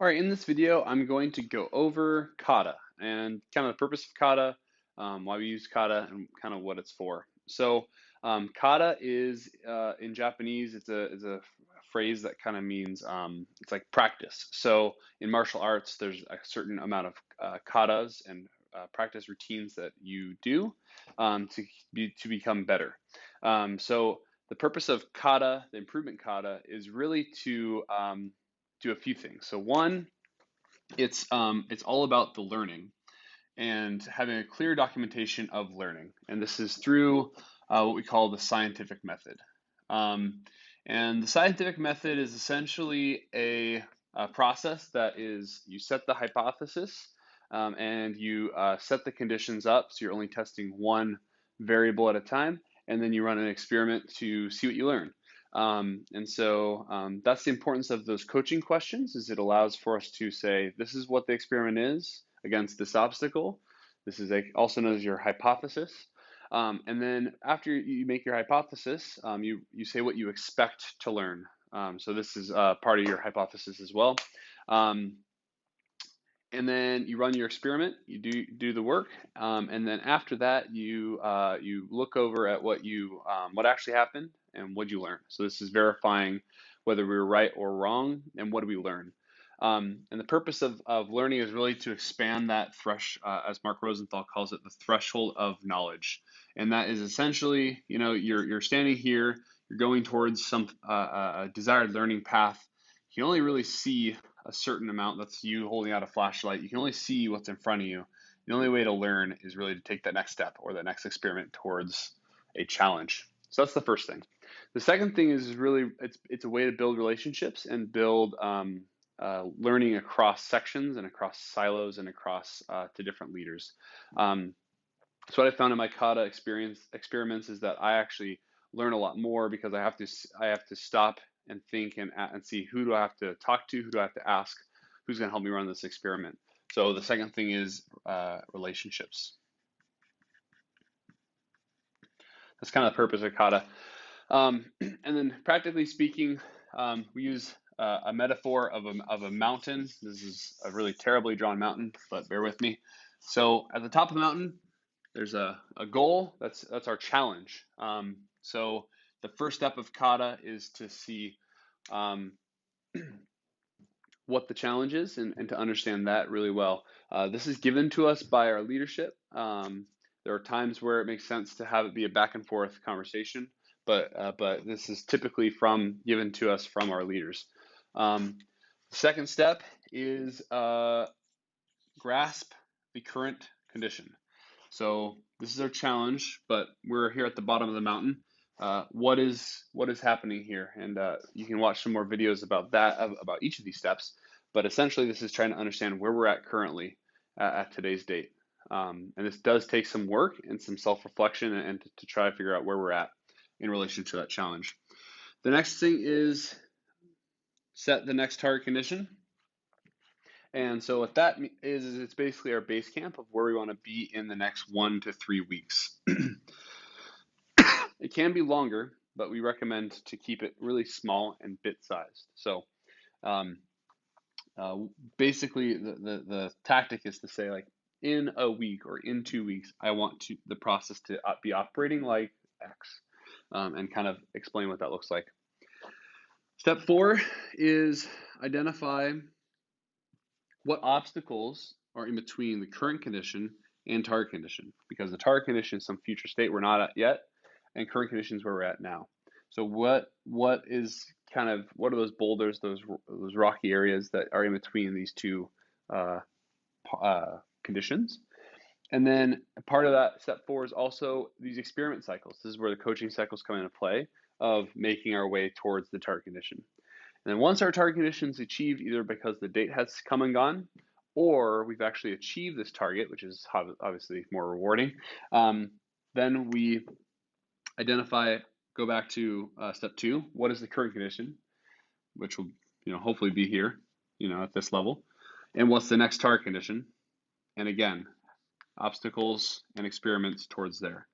All right, in this video, I'm going to go over kata and kind of the purpose of kata, why we use kata, and kind of what it's for. So, kata is in Japanese, it's a phrase that kind of means it's like practice. So, in martial arts, there's a certain amount of katas and practice routines that you do to become better. So, the purpose of kata, the improvement kata, is really to do a few things. So one, it's all about the learning and having a clear documentation of learning, and this is through what we call the scientific method. And the scientific method is essentially a process that is you set the hypothesis and you set the conditions up, so you're only testing one variable at a time, and then you run an experiment to see what you learn. And so that's the importance of those coaching questions, is it allows for us to say, this is what the experiment is against this obstacle. This is also known as your hypothesis. And then after you make your hypothesis, you say what you expect to learn. So this is part of your hypothesis as well. And then you run your experiment, you do the work, and then after that you look over at what actually happened and what you learn. So this is verifying whether we were right or wrong and what do we learn. And the purpose of learning is really to expand that as Mark Rosenthal calls it, the threshold of knowledge. And that is essentially, you're standing here, you're going towards some a desired learning path. You can only really see a certain amount. That's you holding out a flashlight. You can only see what's in front of you. The only way to learn is really to take that next step or the next experiment towards a challenge. So that's the first thing. The second thing is really it's a way to build relationships and build learning across sections and across silos and across to different leaders. So what I found in my kata experiments is that I actually learn a lot more because I have to stop and think and see, who do I have to talk to, who do I have to ask, who's going to help me run this experiment. So the second thing is relationships. That's kind of the purpose of kata. And then practically speaking, we use a metaphor of a mountain. This is a really terribly drawn mountain, but bear with me. So at the top of the mountain, there's a goal. That's our challenge. So the first step of kata is to see what the challenge is and to understand that really well. This is given to us by our leadership. There are times where it makes sense to have it be a back and forth conversation, but this is typically given to us from our leaders. The second step is grasp the current condition. So this is our challenge, but we're here at the bottom of the mountain. What is happening here? And you can watch some more videos about that, about each of these steps. But essentially, this is trying to understand where we're at currently at today's date. And this does take some work and some self-reflection and to try to figure out where we're at in relation to that challenge. The next thing is set the next target condition. And so what that is it's basically our base camp of where we want to be in the next 1 to 3 weeks. It can be longer, but we recommend to keep it really small and bit-sized. So basically the tactic is to say, like, in a week or in 2 weeks, I want the process to be operating like X, and kind of explain what that looks like. Step 4 is identify what obstacles are in between the current condition and target condition, because the target condition is some future state we're not at yet, and current condition is where we're at now. So what are those boulders, those rocky areas that are in between these two conditions? And then part of that step 4 is also these experiment cycles. This is where the coaching cycles come into play, of making our way towards the target condition. And then once our target condition is achieved, either because the date has come and gone, or we've actually achieved this target, which is obviously more rewarding, then we go back to step 2. What is the current condition, which will hopefully be here, at this level, and what's the next target condition? And again, obstacles and experiments towards there.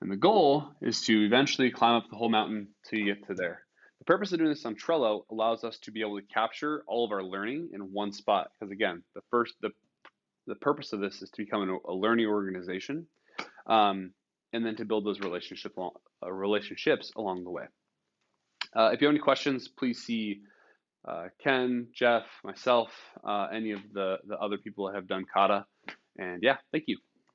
And the goal is to eventually climb up the whole mountain till you get to there. The purpose of doing this on Trello allows us to be able to capture all of our learning in one spot. Because again, the purpose of this is to become a learning organization, and then to build those relationships along the way. If you have any questions, please see Ken, Jeff, myself, any of the other people that have done Kata. And yeah, thank you.